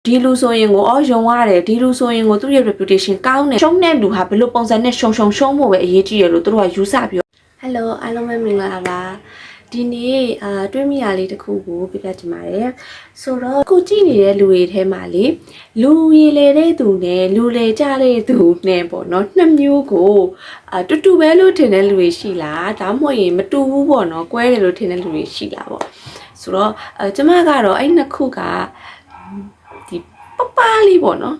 ဒီလူဆိုရင်ကိုယုံရတယ်ဒီလူဆိုရင်ကိုသူ့ရဲ့ reputation ကောင်းတယ်ရှုံးတဲ့လူဟာဘယ်လိုပုံစံနဲ့ရှုံဖို့ပဲအရေးကြီးရလို့သူတို့ကယူဆပြီးHello အားလုံးပဲမင်္ဂလာပါဒီနေ့တွေးမိရလေးတစ်ခုကိုပြပြချင်ပါတယ်ဆိုတော့ကိုကြည့်နေတဲ့လူတွေထဲမှာလေလူရည်လေတဲ့သူနဲ့လူလေကြတဲ့သူနဲ့ပေါ့နော်နှစ်မျိုးကိုတူတူပဲလို့ထင်တဲ့လူတွေရှိလားဒါမှမဟုတ်ရင်မတူဘူးပေါ့နော်ကွဲတယ်လို့ထင်တဲ့လူတွေရှိလားပေါ့ဆိုတော့ကျမကတော့အဲ့နှစ်ခုကဒီပလေးပေါ့နော်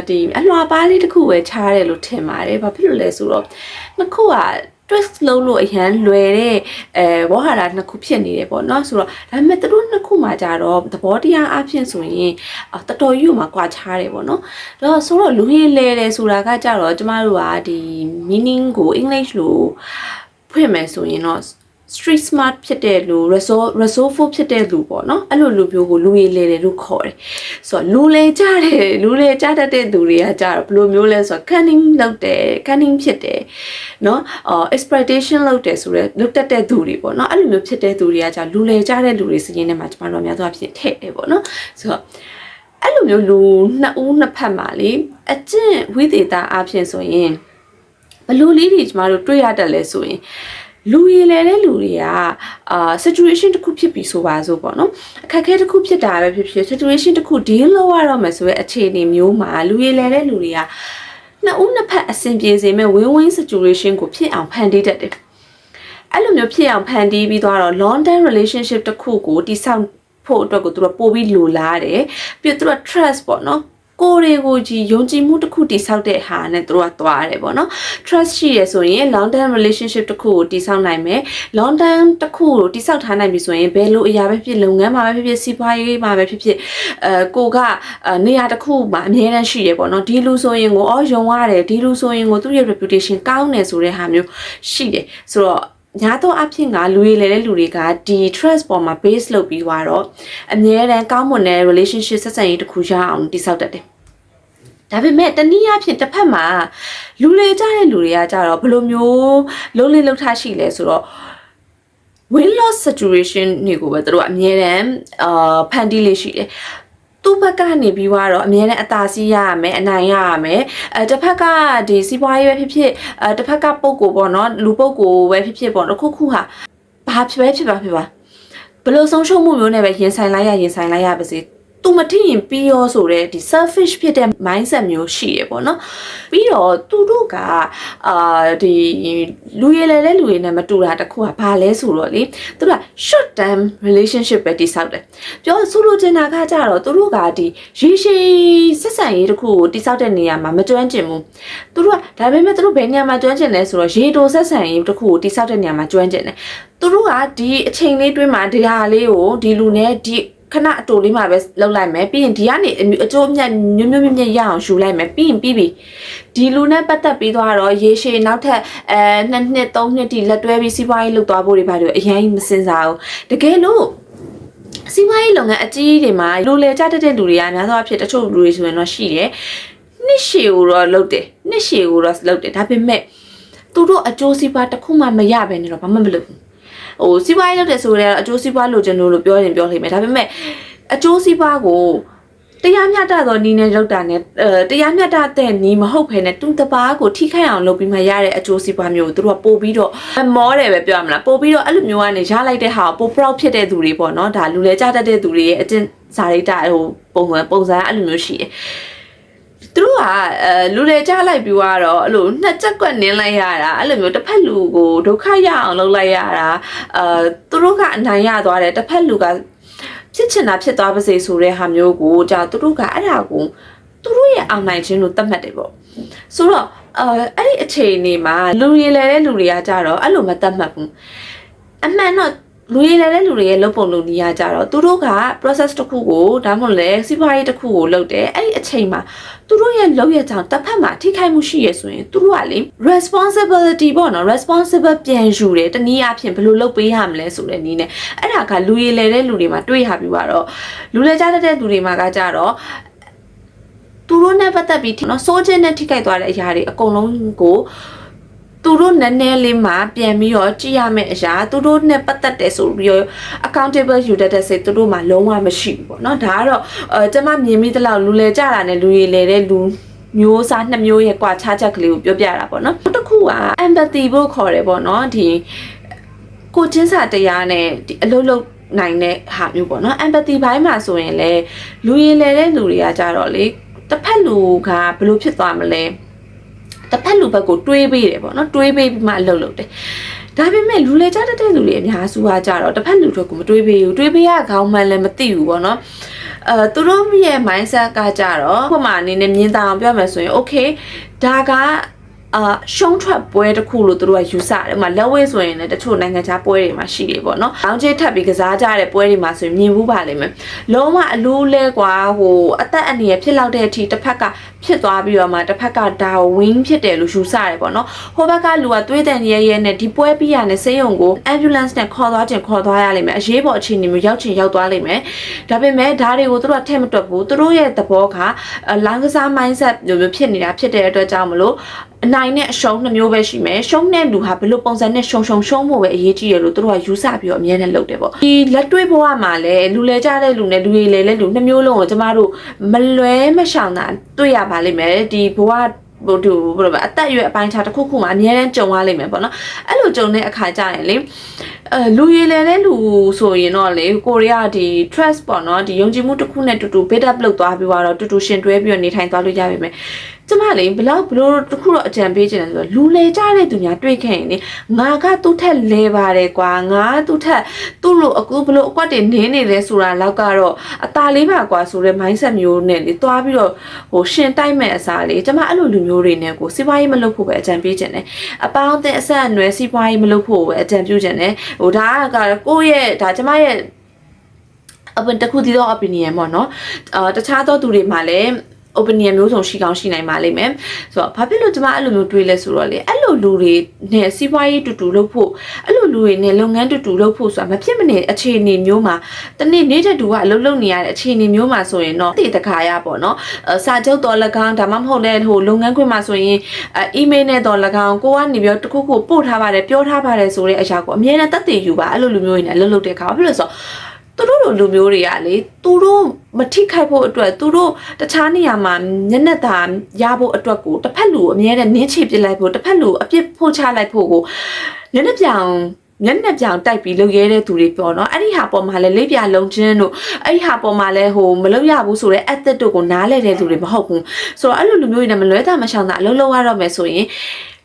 ဒီအလွှာပါလေးတစ်ခုပဲခြားတယ်လို့ထင်ပါတယ်ဘာဖြစ်လို့လဲဆိုတော့နှစ်ခုကtwist လုံးလို့အရန်လွယ်တဲ့ဝါဟာရနှစ်ခုဖြစ်နေတယ်ပေါ့နော်ဆိုတော့ဒါပေမဲ့သူတို့နှစ်ခုမှာကြတော့သဘောတရားအဖြစ်ဆိုရင်တော်တော်ကြီးမှာကွာခြားတယ်ပေါ့နော်ဒါဆိုတော့လူရင်းလဲတယ်ဆိုတာကကြတော့ကျမတို့ကဒီ meaning ကို English လို့ဖွင့်မယ်ဆိုရင်တော့street smart ဖြစ်တဲ့လူ resourceful ဖြစ်တဲ့လူပေါ့နော်အဲ့လိုလူမျိုးကိုလူရည်လဲတယ်လို့ခေါ်တယ်ဆိုတော့လူလဲကြတတ်တဲ့သူတွေကကြတော့ဘယ်လိုမျိုးလဲဆိုတော့ cunning လုပ်တယ် cunning ဖြစ်တယ်နော်exploitation လုပ်တယ်ဆိုတော့လုပ်တတ်တဲ့သူတွေပေါ့နော်အဲ့လိုမျိုးဖြစ်တဲ့သူတွေကကြလူလဲကြတဲ့လူတွေစရင်ထဲမှာကျမတို့အများဆုံးဖြစ်ထည့်တယ်ပေါ့နော်ဆိုတော့အဲ့လိုမျိုးလူနှစ်ဦးနှစ်ဖက်မှာလေအကျင့်ဝိသေသအဖြစ်ဆိုရင်ဘယ်လိုလေးတွေကျမတို့တွေ့ရတတ်လဲဆိုရင်လူရည်လဲတဲ့လူတွေကsituation တစ်ခုဖြစ်ပြီးဆိုပါစို့ပေါ့နော်အခက်အခဲတစ်ခုဖြစ်တာပဲဖြစ်ဖြစ် situation တစ်ခု deal လုပ်ရတော့မယ်ဆိုတဲ့အခြေအနေမျိုးမှာလူရည်လဲတဲ့လူတွေကနှစ်ဦးနှစ်ဖက်အဆင်ပြေစေမဲ့ win-win situation ကိုဖြစ်အောင်ဖန်တီးတတ်တယ်အဲ့လိုမျိုးဖြစ်အောင်ဖန်တီးပြီးတော့ long term relationship တစ်ခုကိုတည်ဆောက်ဖို့အတွက်ကိုသူတို့ပို့ပြီးလိုလားတယ်ပြီးတော့သူတို့ trust ပေါ့နော်ကိုယ်တွေကိုကြီးယုံကြည်မှုတစ်ခုတည်ဆောက်တဲ့ဟာနဲ့တို့ကသွားရတယ်ပေါ့နော် trust ရှိရဆိုရင် long term relationship တစ်ခုကိုတည်ဆောက်နိုင်မယ် long term တစ်ခုကိုတည်ဆောက်ထားနိုင်ပြီဆိုရင်ဘယ်လိုအရာပဲဖြစ်လုပ်ငန်းမှာပဲဖြစ်ဖြစ်စီးပွားရေးမှာပဲဖြစ်ဖြစ်ကိုကနေရာတစ်ခုမှာအများတန်းရှိရပေါ့နော်ဒီလူဆိုရင်ကိုယုံရတယ်ဒီလူဆိုရင်ကိုသူ့ရဲ့ reputation ကောင်းတယ်ဆိုတဲ့ဟာမျိုးရှိတယ်ဆိုတော့ညာတော့အဖြစ်ကလူရည်လဲတဲ့လူတွေကဒီ trust ပေါ်မှာ base လုပ်ပြီးတော့အမြဲတမ်းကောင်းမွန်တဲ့ relationship ဆက်ဆံရေးတစ်ခုရအောင်တည်ဆောက်တတ်တယ်ဒါပေမဲ့တနည်းအားဖြင့်တစ်ဖက်မှာလူလေကြတဲ့လူတွေကကြတော့ဘယ်လိုမျိုးလုံးလေးလှုပ်ထားရှိလဲဆိုတော့ win loss situation တွေကိုပဲတို့အမြဲတမ်းဖန်တီးလေးရှိတယ်သူ့ဘက်ကနေပြီးတော့အမြဲတမ်းအသာစီးရရမယ်အနိုင်ရရမယ်တစ်ဖက်ကဒီစီးပွားရေးပဲဖြစ်ဖြစ်တစ်ဖက်ကပုံကိုပေါ့နော်လူပုံကိုပဲဖြစ်ဖြစ်ပေါ့တစ်ခုခုဟာဘာဖြစ်ပဲဖြစ်ပါဘယ်လိုဆုံးရှုံးမှုမျိုးနဲ့ပဲရင်ဆိုင်လိုက်ရပါစေသူမထင်ရင်ပြီးရောဆိုတဲ့ဒီ selfish ဖြစ်တဲ့ mindset မျိုးရှိရပေါ့နော်ပြီးတော့သူတို့ကဒီလူရည်လဲတဲ့လူတွေနဲ့မတူတာတခုကဘာလဲဆိုတော့လေသူတို့က short term relationship ပဲတည်ဆောက်တယ်ပြောဆိုလိုချင်တာကကြတော့သူတို့ကဒီရေရှည်ဆက်ဆံရေးတခုကိုတည်ဆောက်တဲ့နေရာမှာမကျွမ်းကျင်ဘူးသူတို့ကဒါပေမဲ့သူတို့ဘယ်နေရာမှာကျွမ်းကျင်လဲဆိုတော့ရေတိုဆက်ဆံရေးတခုကိုတည်ဆောက်တဲ့နေရာမှာကျွမ်းကျင်တယ်သူတို့ကဒီအချိန်လေးတွင်းမှာဒီဟာလေးကိုဒီလူနဲ့ဒီခဏအတူလေးမှာပဲလောက်လိုက်မယ်ပြီးရင်ဒီကနေအကျိုးအမြတ်မြတ်ရအောင်ယူလိုက်မယ်ပြီးရင်ပြီးပြီဒီလူနဲ့ပတ်သက်ပြီးတော့ရေရှည်နောက်ထပ်2 နှစ်3 နှစ်တိလက်တွဲပြီးစီးပွားရေးလုပ်သွားဖို့တွေပါတော့အရင်မစင်စားဘူးတကယ်လို့စီးပွားရေးလုပ်ငန်းအကြီးတွေမှာလူလေကြတတ်တဲ့လူတွေကအများဆုံးအဖြစ်တချို့လူတွေဆိုရင်တော့ရှိတယ်နှစ်ရှည်ကိုတော့လုပ်တယ်ဒါပေမဲ့သူတို့အကျိုးစီးပွားတစ်ခုမှမရဘဲနဲ့တော့ဘာမှမလုပ်ဘူးစီးပွားရေးလုပ်တယ်ဆိုတော့အကျိုးစီးပွားလိုချင်လို့ပြောရင်ပြောလိမ့်မယ်ဒါပေမဲ့အကျိုးစီးပွားကိုတရားမျှတသောနည်းနဲ့လုပ်တာနဲ့တရားမျှတတဲ့နည်းမဟုတ်ဘဲနဲ့တူတပားကိုထိခိုက်အောင်လုပ်ပြီးမှရတဲ့အကျိုးစီးပွားမျိုးကိုသူတို့ကပို့ပြီးတော့မောတယ်ပဲပြောရမလားပို့ပြီးတော့အဲ့လိုမျိုးကနေရလိုက်တဲ့ဟာကိုပို proud ဖြစ်တဲ့သူတွေပေါ့နော်ဒါလူလဲကြတတ်တဲ့သူတွေရဲ့အကျင့်စာရိတ္တပုံစံအဲ့လိုမျိုးရှိတယ်သူတို့ကလူလေကြလိုက်ပြီးတော့အဲ့လိုနှစ်ချက်ကွက်နင်းလိုက်ရတာအဲ့လိုမျိုးတစ်ဖက်လူကိုဒုက္ခရအောင်လုပ်လိုက်ရတာသူတို့ကအနိုင်ရသွားတယ်တစ်ဖက်လူကဖြစ်ချင်တာဖြစ်သွားပါစေဆိုတဲ့ဟာမျိုးကိုကြာသူတို့ကအဲ့ဒါကိုသူတို့ရဲ့အောင်နိုင်ခြင်းလို့သတ်မှတ်တယ်ပေါ့ဆိုတော့အဲ့ဒီအခြေအနေမှာလူရည်လဲတဲ့လူတွေကကြတော့အဲ့လိုမသတ်မှတ်ဘူးအမှန်တော့လူရည်လဲတဲ့လူတွေရဲ့လုပ်ပုံလုပ်နည်းရကြတော့သူတို့က process တစ်ခုကိုဒါမှမဟုတ်လဲစီးပွားရေးတစ်ခုကိုလုပ်တယ်အဲ့ဒီအချိန်မှာသူတို့ရဲ့လုပ်ရကြောင်တစ်ဖက်မှာထိခိုက်မှုရှိရဆိုရင်သူတို့ကလေ responsibility ပေါ့နော် responsible ပြန်ယူတယ်တနည်းအားဖြင့်ဘယ်လိုလုပ်ပေးရမလဲဆိုတဲ့နည်းနဲ့အဲ့ဒါကလူရည်လဲတဲ့လူတွေမှာတွေ့ရပြီးတော့လူလဲကြတဲ့လူတွေမှာကကြတော့သူတို့နဲ့ပတ်သက်ပြီးနော်စိုးချင်းနဲ့ထိခိုက်သွားတဲ့အရာတွေအကုန်လုံးကို သူတို့နည်းနည်းလေးမှပြန်ပြီးတော့ကြည့်ရမယ့်အရာသူတို့နဲ့ပတ်သက်တယ်ဆိုပြီးတော့ accountable ယူတတ်တဲ့စိတ်သူတို့မှလုံးဝမရှိဘူးပေါ့နော်ဒါကတော့ကျမမြင်မိသလောက်လူလေကြတာနဲ့လူရည်လေတဲ့လူမျိုးစားနှစ်မျိုးရဲ့ကွာခြားချက်ကလေးကိုပြောပြတာပေါ့နော်တစ်ခုက empathy ဖို့ခေါ်တယ်ပေါ့နော်ဒီကိုချင်းစာတရားနဲ့ဒီအလုပ်လုပ်နိုင်တဲ့ဟာမျိုးပေါ့နော် empathy ဘိုင်းမှာဆိုရင်လေလူရည်လေတဲ့လူတွေကကြတော့လေတစ်ဖက်လူကဘယ်လိုဖြစ်သွားမလဲတစ်ဖက်လူဘက်ကိုတွေးပေးတယ်ပေါ့နော်တွေးပေးပြီးမှအလုပ်လုပ်တယ်ဒါပေမဲ့လူလေကြတဲ့လူတွေအများစုကကြတော့တစ်ဖက်လူတွေကမတွေးပေးဘူးတွေးပေးရခေါင်းမှန်လည်းမသိဘူးပေါ့နော်သူတို့ရဲ့ mindset ကကြတော့ဥပမာအနေနဲ့မြင်သာအောင်ပြောမယ်ဆိုရင် okay ဒါကရှုံးထွက်ပွဲတစ်ခုလို့သူတို့ကယူဆတယ်။ဥပမာလက်ဝဲဆိုရင်လည်းတချို့နိုင်ငံခြားပွဲတွေမှာရှိတယ်ပေါ့နော်။အောင်ကျထပ်ပြီးကစားကြတဲ့ပွဲတွေမှာဆိုရင်မြင်ဘူးပါလိမ့်မယ်။လုံးဝအလိုးလဲကွာဟိုအသက်အန္တရာယ်ဖြစ်လောက်တဲ့အထိတစ်ဖက်ကဖြစ်သွားပြီးတော့မှတစ်ဖက်ကဒါဝင်းဖြစ်တယ်လို့ယူဆတယ်ပေါ့နော်။ဟိုဘက်ကလူကသွေးတန်ရဲနဲ့ဒီပွဲပြီးရတဲ့ဆေးရုံကို ambulance နဲ့ခေါ်သွားရလိမ့်မယ်။အရေးပေါ်အခြေအနေမျိုးရောက်သွားလိမ့်မယ်။ဒါပေမဲ့ဒါတွေကိုသူတို့ကထည့်မတွက်ဘူး။သူတို့ရဲ့သဘောကလောင်းကစား mindset မျိုးဖြစ်နေတာဖြစ်တဲ့အတွက်ကြောင့်မလို့အနိုင်နဲ့အရှုံးနှစ်မျိုးပဲရှိမယ်ရှုံးတဲ့လူဟာဘယ်လိုပုံစံနဲ့ရှုံဖို့ပဲအရေးကြီးရလို့တို့ကယူဆပြီးတော့အမြဲတမ်းလုပ်တယ်ပေါ့ဒီလက်တွေ့ဘဝမှာလည်းလူလဲကြတဲ့လူနဲ့လူရည်လဲလူနှစ်မျိုးလုံးကိုကျမတို့မလွဲမရှောင်တာတွေ့ရပါလိမ့်မယ်ဒီဘဝဘယ်လိုပဲအသက်အရွယ်အပိုင်းခြားတစ်ခုခုမှာအများတန်းကြုံရလိမ့်မယ်ပေါ့နော်အဲ့လိုကြုံတဲ့အခါကျရင်လေလူရည်လဲတဲ့လူဆိုရင်တော့လေကိုရီးယားဒီ trust ပေါ့နော်ဒီယုံကြည်မှုတစ်ခုနဲ့တူတူ build up လုပ်သွားပြီးတော့တူတူရှင်တွဲပြီးတော့နေထိုင်သွားလို့ရပါမယ်ကျမလေဘလို့တစ်ခုတော့အကြံပေးချင်တယ်ဆိုတော့လူလေကြတဲ့သူများတွေ့ခဲ့ရင်လေငါကသူ့ထက်လဲပါတယ်ကွာငါသူ့ထက်သူ့လိုအခုဘလို့အကွက်တွေနင်းနေလဲဆိုတာလောက်ကတော့အตาလေးပါကွာဆိုတဲ့ mindset မျိုးနဲ့လေတွားပြီးတော့ဟိုရှင်တိုက်မဲ့အစားလေကျမအဲ့လိုလူမျိုးတွေနဲ့ကိုစီးပွားရေးမလုပ်ဖို့ပဲအကြံပေးချင်တယ်အပေါင်းအသင်းအဆက်အနွယ်စီးပွားရေးမလုပ်ဖို့ပဲအကြံပြုချင်တယ်ဟိုဒါကကိုယ့်ရဲ့ဒါကျမရဲ့အပင်တစ်ခုတည်းသော opinion ပေါ့နော်တခြားသောသူတွေမှာလည်းopinion မျိုးစုံရှိကောင်းရှိနိုင်ပါလိမ့်မယ်ဆိုတော့ဘာဖြစ်လို့ကျမအဲ့လိုမျိုးတွေးလဲဆိုတော့လေအဲ့လိုလူတွေနဲ့စီးပွားရေးတူတူလုပ်ဖို့အဲ့လိုလူတွေနဲ့လုပ်ငန်းတူတူလုပ်ဖို့ဆိုတာမဖြစ်မနေအခြေအနေမျိုးမှာတနေ့နေတဲ့သူကအလုပ်လုပ်နေရတဲ့အခြေအနေမျိုးမှာဆိုရင်တော့တည်တခါရပေါ့နော်စာချုပ်တော်၎င်းဒါမှမဟုတ်လဲဟိုလုပ်ငန်းခွင်မှာဆိုရင်email နဲ့တော်၎င်းကိုကနေပြီးတော့တခုခုပို့ထားပါတယ်ပြောထားပါတယ်ဆိုတဲ့အရာကိုအမြဲတမ်းတက်တည်ယူပါအဲ့လိုလူမျိုးတွေနဲ့အလုပ်လုပ်တဲ့အခါဘာဖြစ်လို့ဆိုသူတို့လူမျိုးတွေကလေသူတို့မထိခိုက်ဖို့အတွက်သူတို့တခြားနေရာမှာညနေတာရဖို့အတွက်ကိုတစ်ဖက်လူအမြဲတမ်းနင်းချပစ်လိုက်ဖို့တစ်ဖက်လူအပြစ်ဖို့ချလိုက်ဖို့ကိုညနေပြောင်တိုက်ပြီးလုပ်ရဲတဲ့သူတွေပေါ့နော်အဲ့ဒီဟာပေါ်မှာလဲလေးပြလုံးချင်းတို့အဲ့ဒီဟာပေါ်မှာလဲဟိုမလုပ်ရဘူးဆိုတော့ ethic တို့ကိုနားလဲတဲ့သူတွေမဟုတ်ဘူးဆိုတော့အဲ့လိုလူမျိုးတွေနဲ့မလွဲတာမရှောင်တာအလုပ်လုပ်ရတော့မယ်ဆိုရင်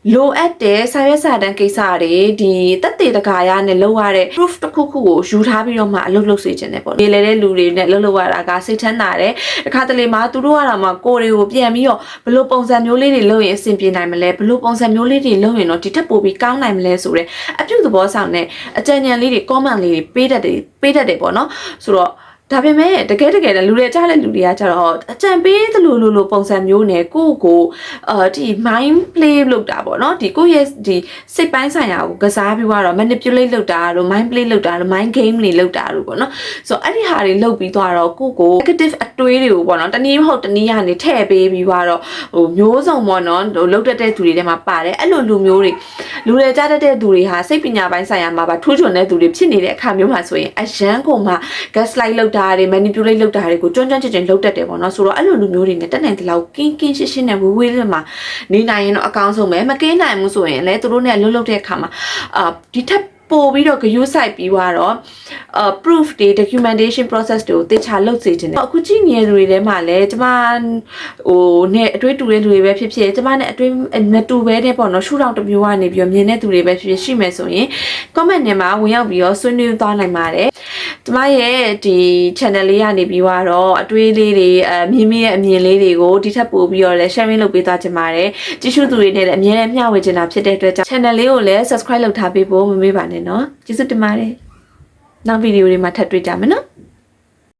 လိုအပ်တဲ့စာရွက်စာတမ်းကိစ္စတွေဒီတက်တေတကာရနဲ့လောက်ရတဲ့ proof တစ်ခုခုကိုယူထားပြီးတော့မှအလုပ်လုပ်စေချင်တယ်ပေါ့။ဒီလေတဲ့လူတွေနဲ့အလုပ်လုပ်ရတာကစိတ်ချမ်းသာတယ်။တစ်ခါတလေမှာသူတို့ကတော့မှကိုယ်တွေကိုပြန်ပြီးတော့ဘလို့ပုံစံမျိုးလေးတွေလုပ်ရင်အဆင်ပြေနိုင်မလဲဘလို့ပုံစံမျိုးလေးတွေလုပ်ရင်တော့ဒီထက်ပိုပြီးကောင်းနိုင်မလဲဆိုတဲ့အပြုသဘောဆောင်တဲ့အကြံဉာဏ်လေးတွေ comment လေးတွေပေးတတ်တယ်ပေါ့နော်။ဆိုတော့ဒါပေမဲ့တကယ်လည်းလူတွေကြားတဲ့လူတွေကကြတော့အကြံပေးသလိုပုံစံမျိုးနဲ့ကိုဒီ mind play လုပ်တာပေါ့နော်ဒီကိုရဲ့ဒီစိတ်ပိုင်းဆိုင်ရာကိုကစားပြီးတော့ manipulate လုပ်တာတို့ mind play လုပ်တာတို့ mind game တွေလုပ်တာတို့ပေါ့နော်ဆိုတော့အဲ့ဒီဟာတွေလုပ်ပြီးတော့ကို negative အတွေးတွေကိုပေါ့နော်တနည်းမဟုတ်တနည်းကနေထည့်ပေးပြီးတော့ဟိုမျိုးစုံပေါ့နော်ဟိုလုပ်တတ်တဲ့သူတွေထဲမှာပါတယ်အဲ့လိုလူမျိုးတွေလူတွေကြားတတ်တဲ့သူတွေဟာစိတ်ပညာပိုင်းဆိုင်ရာမှာပါထူးချွန်တဲ့သူတွေဖြစ်နေတဲ့အခါမျိုးမှာဆိုရင်အရန်ကုန်မှာ gaslight လုပ်တာတွေ manipulate လုပ်တာတွေကိုကျွမ်းကျင်လုပ်တတ်တယ်ပေါ့နော်ဆိုတော့အဲ့လိုလူမျိုးတွေနဲ့တက်နိုင်တဲ့လောက်ကင်းရှင်းနဲ့ဝေးလေးမှာနေနိုင်ရင်တော့အကောင်းဆုံးပဲမကင်းနိုင်ဘူးဆိုရင်လည်းသူတို့နဲ့လှုပ်တဲ့အခါမှာဒီထက်ပို့ပြီးတော့ဂရုစိုက်ပြီးတော့proof တွေ documentation process တွေကိုတေချာလုပ်စေချင်တယ်အခုကြည့်နေတဲ့လူတွေထဲမှာလည်းကျမဟိုနဲ့အတွေ့တူတဲ့လူတွေပဲဖြစ်ဖြစ်ကျမနဲ့အတွေ့မတူပဲတဲ့ပေါ့နော်ရှုထောင့်တစ်မျိုးကနေပြီးတော့မြင်တဲ့သူတွေပဲဖြစ်ဖြစ်ရှိမယ်ဆိုရင် comment ထဲမှာဝင်ရောက်ပြီးတော့ဆွေးနွေးသွားနိုင်ပါတယ်ကျမရဲ့ဒီ channel လေးကနေပြီးတော့အတွေ့လေးတွေမြင်မိတဲ့အမြင်လေးတွေကိုဒီထက်ပို့ပြီးတော့လည်း sharing လုပ်ပေးသွားချင်ပါတယ်ကြည့်ရှုသူတွေနဲ့လည်းအမြဲတမ်းမျှဝေချင်တာဖြစ်တဲ့အတွက်ကြောင့် channel လေးကိုလည်း subscribe လုပ်ထားပေးဖို့မမေ့ပါနဲ့နော်ကျေးဇူးတင်ပါတယ်နောက်ဗီဒီယိုတွေမှာထပ်တွေ့ကြမယ်နော်